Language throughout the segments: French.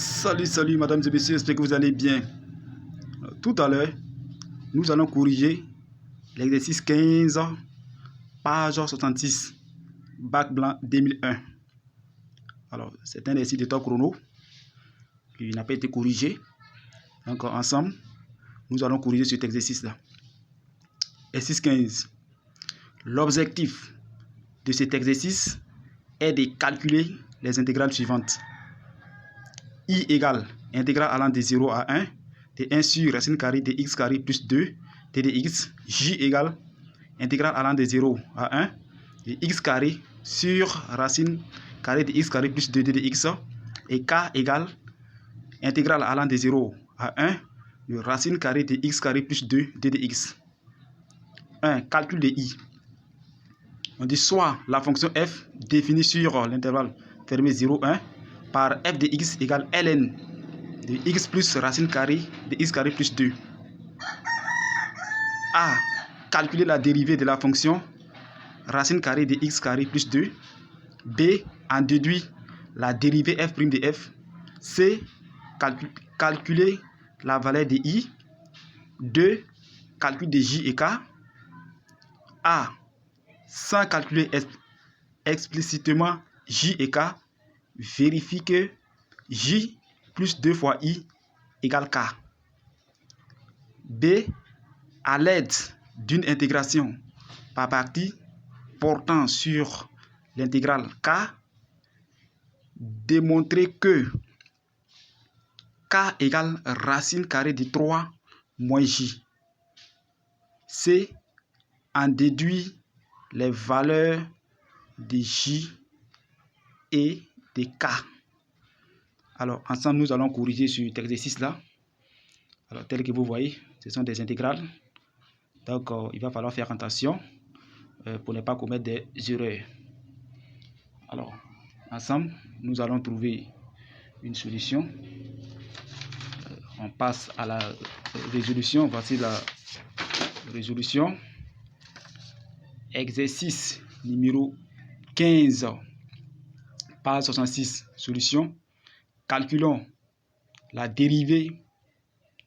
Salut mesdames et messieurs, j'espère que vous allez bien. Tout à l'heure, nous allons corriger l'exercice 15, page 66, bac blanc 2001. Alors, c'est un exercice de temps chrono qui n'a pas été corrigé. Donc, ensemble, nous allons corriger cet exercice-là. Exercice 15. L'objectif de cet exercice est de calculer les intégrales suivantes. I égale intégrale allant de 0 à 1 de 1 sur racine carrée de x carré plus 2 t de x. J égale intégrale allant de 0 à 1 de x carré sur racine carrée de x carré plus 2 t de x. Et K égale intégrale allant de 0 à 1 de racine carrée de x carré plus 2 t de x. 1. Calcul de I. On dit soit la fonction f définie sur l'intervalle fermé 0, 1 par f de x égale ln de x plus racine carrée de x carré plus 2. A. Calculer la dérivée de la fonction racine carrée de x carré plus 2. B. En déduit la dérivée f' de f. C. Calculer la valeur de I. 2. Calcul de J et K. A. Sans calculer explicitement J et K, vérifie que J plus 2 fois I égale K. B. À l'aide d'une intégration par partie portant sur l'intégrale K, démontrer que K égale racine carrée de 3 moins J. C. En déduit les valeurs de J et de K. Alors, ensemble, nous allons corriger sur cet exercice-là. Alors, tel que vous voyez, ce sont des intégrales. Donc, il va falloir faire attention pour ne pas commettre des erreurs. Alors, ensemble, nous allons trouver une solution. On passe à la résolution. Voici la résolution. Exercice numéro 15, page 66, solution. Calculons la dérivée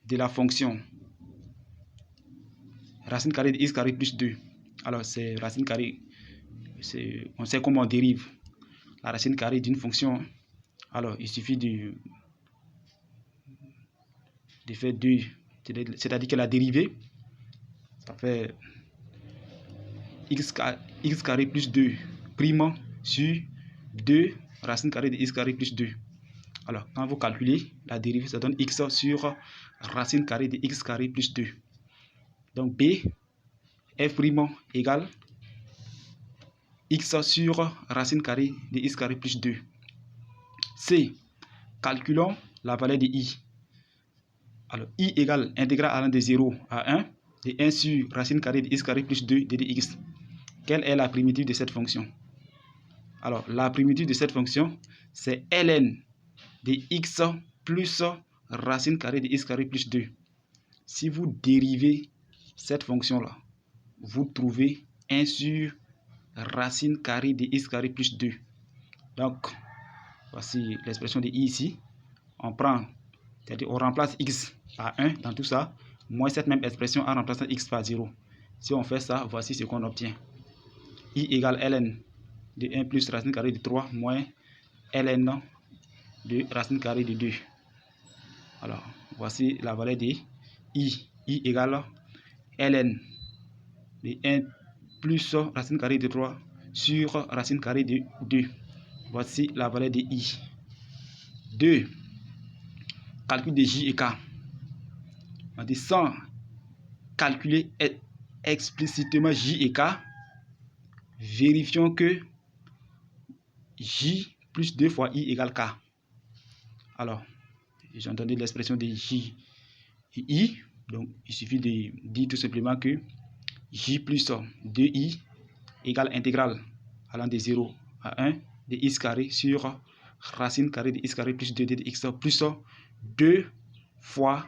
de la fonction racine carrée de x carré plus 2. Alors, c'est racine carrée. On sait comment on dérive la racine carrée d'une fonction. Alors, il suffit de faire 2, c'est-à-dire que la dérivée, ça fait x carré plus 2 prime sur 2 racine carrée de x carré plus 2. Alors, quand vous calculez la dérivée, ça donne x sur racine carrée de x carré plus 2. Donc, B, f' égale x sur racine carrée de x carré plus 2. C, calculons la valeur de I. Alors, I égale intégrale allant de 0 à 1 de 1 sur racine carrée de x carré plus 2 de dx. Quelle est la primitive de cette fonction? Alors, la primitive de cette fonction, c'est ln de x plus racine carrée de x carré plus 2. Si vous dérivez cette fonction-là, vous trouvez 1 sur racine carrée de x carré plus 2. Donc, voici l'expression de I ici. On prend, c'est-à-dire on remplace x par 1 dans tout ça, moins cette même expression en remplaçant x par 0. Si on fait ça, voici ce qu'on obtient. I égale ln de 1 plus racine carrée de 3 moins ln de racine carrée de 2. Alors, voici la valeur de I. I égale ln de 1 plus racine carrée de 3 sur racine carrée de 2. Voici la valeur de I. 2. Calcul de J et K. On dit sans calculer explicitement J et K, vérifions que J plus 2 fois I égale K. Alors, j'ai entendu l'expression de J et I. Donc, il suffit de dire tout simplement que J plus 2I égale intégrale allant de 0 à 1 de x carré sur racine carrée de x carré plus 2 de x plus 2 fois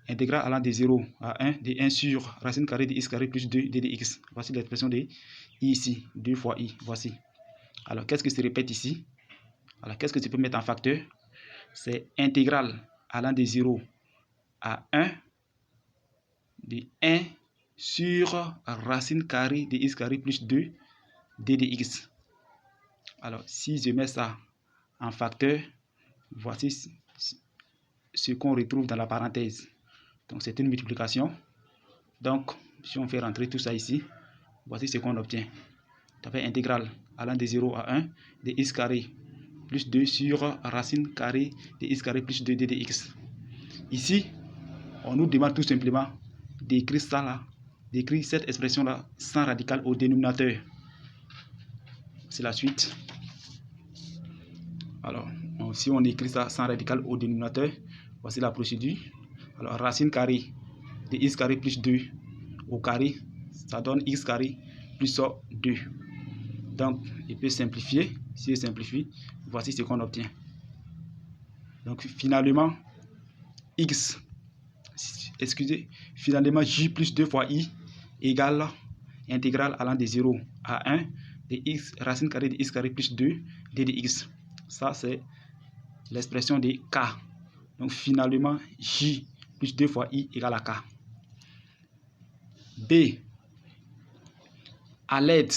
intégrale allant de 0 à 1 de 1 sur racine carrée de x carré plus 2 de dx. Voici l'expression de I ici, 2 fois I. Voici. Alors, qu'est-ce que se répète ici? Alors, qu'est-ce que tu peux mettre en facteur? c'est intégrale allant de 0 à 1 de 1 sur racine carrée de x carré plus 2 d de x. Alors, si je mets ça en facteur, voici ce qu'on retrouve dans la parenthèse. Donc, c'est une multiplication. Donc, si on fait rentrer tout ça ici, voici ce qu'on obtient. Ça fait intégrale allant de 0 à 1 de x carré plus 2 sur racine carrée de x carré plus 2d de x. Ici, on nous demande tout simplement d'écrire ça là, d'écrire cette expression là sans radical au dénominateur. C'est la suite. Alors, si on écrit ça sans radical au dénominateur, voici la procédure. Alors, racine carrée de x carré plus 2 au carré, ça donne x carré plus 2. Donc, il peut simplifier. Si je simplifie, voici ce qu'on obtient. Donc, finalement, finalement, j plus 2 fois i égale intégrale allant de 0 à 1 de x racine carrée de x carré plus 2 d de x. Ça, c'est l'expression de k. Donc, finalement, j plus 2 fois i égale à k. B. À l'aide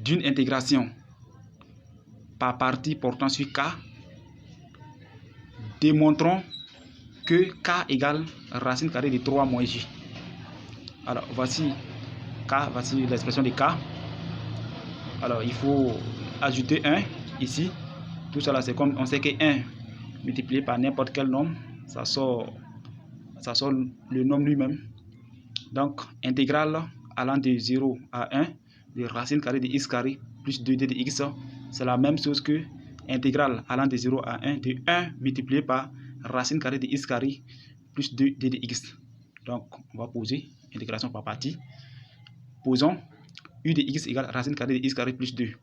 d'une intégration par partie portant sur k, démontrons que k égale racine carrée de 3 moins j. Alors, voici l'expression de k. Alors, il faut ajouter 1 ici. Tout ça là, c'est comme on sait que 1 multiplié par n'importe quel nombre, ça sort le nombre lui-même. Donc, intégrale allant de 0 à 1 de racine carrée de x carré plus 2d de x, c'est la même chose que intégrale allant de 0 à 1 de 1 multiplié par racine carrée de x carré plus 2d de x. Donc, on va poser intégration par partie. Posons u de x égale racine carrée de x carré plus 2.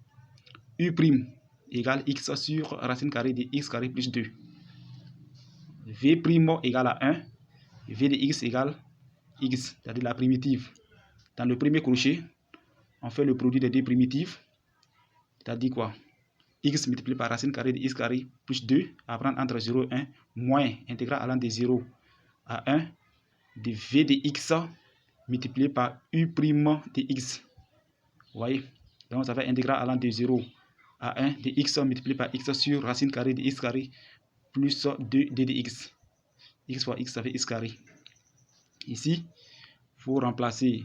U' égale x sur racine carrée de x carré plus 2. V' égale à 1. V de x égale x, c'est-à-dire la primitive. Dans le premier crochet, on fait le produit des deux primitives. C'est-à-dire quoi? X multiplié par racine carrée de x carré plus 2 à prendre entre 0 et 1 moins intégrale allant de 0 à 1 de v de x multiplié par u' de x. Vous voyez? Donc ça fait intégrale allant de 0 à 1 de x multiplié par x sur racine carrée de x carré plus 2d de x. X fois x, ça fait x carré. Ici, il faut remplacer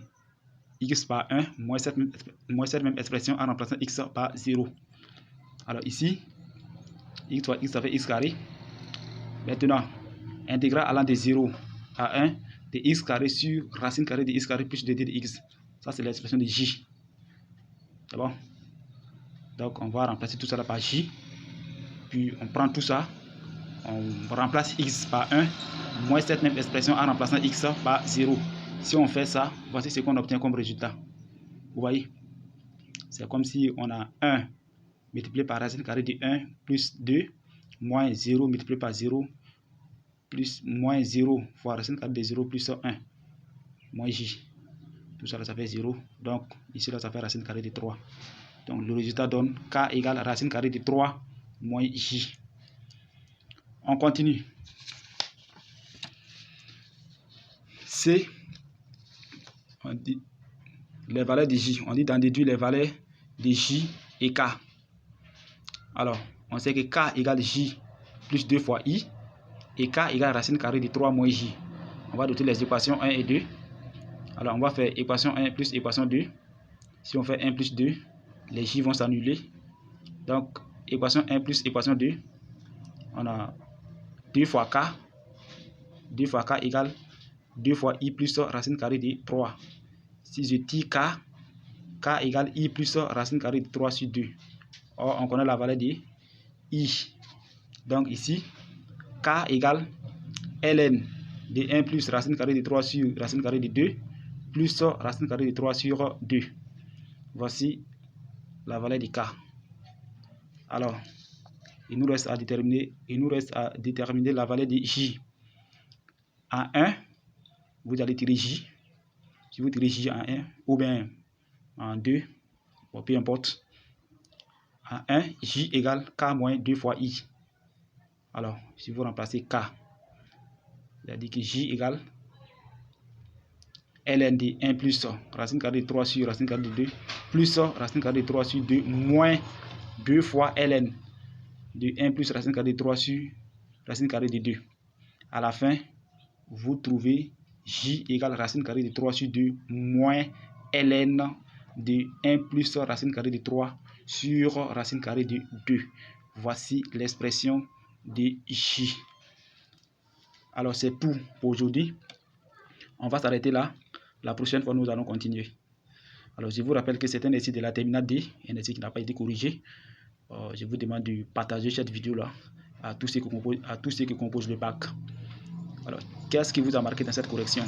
x par 1, moins cette même expression en remplaçant x par 0. Alors ici, x fois x, ça fait x carré. Maintenant, intégrale allant de 0 à 1 de x carré sur racine carrée de x carré plus 2d de x. Ça, c'est l'expression de j. C'est bon? Donc, on va remplacer tout ça là par j. Puis, on prend tout ça. On remplace x par 1, moins cette même expression en remplaçant x par 0. Si on fait ça, voici ce qu'on obtient comme résultat. Vous voyez? C'est comme si on a 1 multiplié par racine carrée de 1 plus 2, moins 0 multiplié par 0, plus moins 0 fois racine carrée de 0 plus 1, moins j. Tout ça, là, ça fait 0. Donc, ici, là, ça fait racine carrée de 3. Donc, le résultat donne k égale racine carrée de 3 moins j. On continue. C, on dit les valeurs de j. On dit d'en déduire les valeurs de j et k. Alors, on sait que k égale j plus 2 fois i et k égale racine carrée de 3 moins j. On va doter les équations 1 et 2. Alors, on va faire équation 1 plus équation 2. Si on fait 1 plus 2, les j vont s'annuler. Donc, équation 1 plus équation 2, on a 2 fois k. 2 fois k égale 2 fois i plus racine carrée de 3. Si je tire k égale i plus racine carrée de 3 sur 2. Or, on connaît la valeur de i. Donc ici, k égale ln de 1 plus racine carrée de 3 sur racine carrée de 2 plus racine carrée de 3 sur 2. Voici la valeur de k. Alors, il nous reste à déterminer la valeur de j. En 1, vous allez tirer j. Si vous tirez j en 1 ou bien en 2, bon, peu importe. En 1, j égale k moins 2 fois i. Alors, si vous remplacez K, c'est-à-dire que J égale ln de 1 plus racine carrée de 3 sur racine carrée de 2 plus racine carrée de 3 sur 2 moins 2 fois ln de 1 plus racine carrée de 3 sur racine carrée de 2. À la fin, vous trouvez J égale racine carrée de 3 sur 2 moins ln de 1 plus racine carrée de 3 sur racine carrée de 2. Voici l'expression de J. Alors, c'est tout pour aujourd'hui. On va s'arrêter là. La prochaine fois, nous allons continuer. Alors, je vous rappelle que c'est un exercice de la terminale D, un exercice qui n'a pas été corrigé. Je vous demande de partager cette vidéo-là à tous ceux qui composent le bac. Alors, qu'est-ce qui vous a marqué dans cette correction?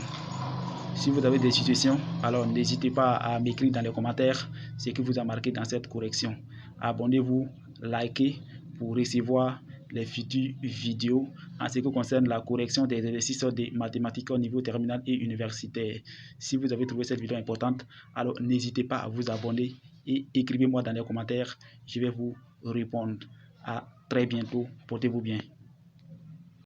Si vous avez des situations, alors n'hésitez pas à m'écrire dans les commentaires ce qui vous a marqué dans cette correction. Abonnez-vous, likez pour recevoir les futures vidéos en ce qui concerne la correction des exercices de mathématiques au niveau terminal et universitaire. Si vous avez trouvé cette vidéo importante, alors n'hésitez pas à vous abonner et écrivez-moi dans les commentaires. Je vais vous répondre. À très bientôt. Portez-vous bien.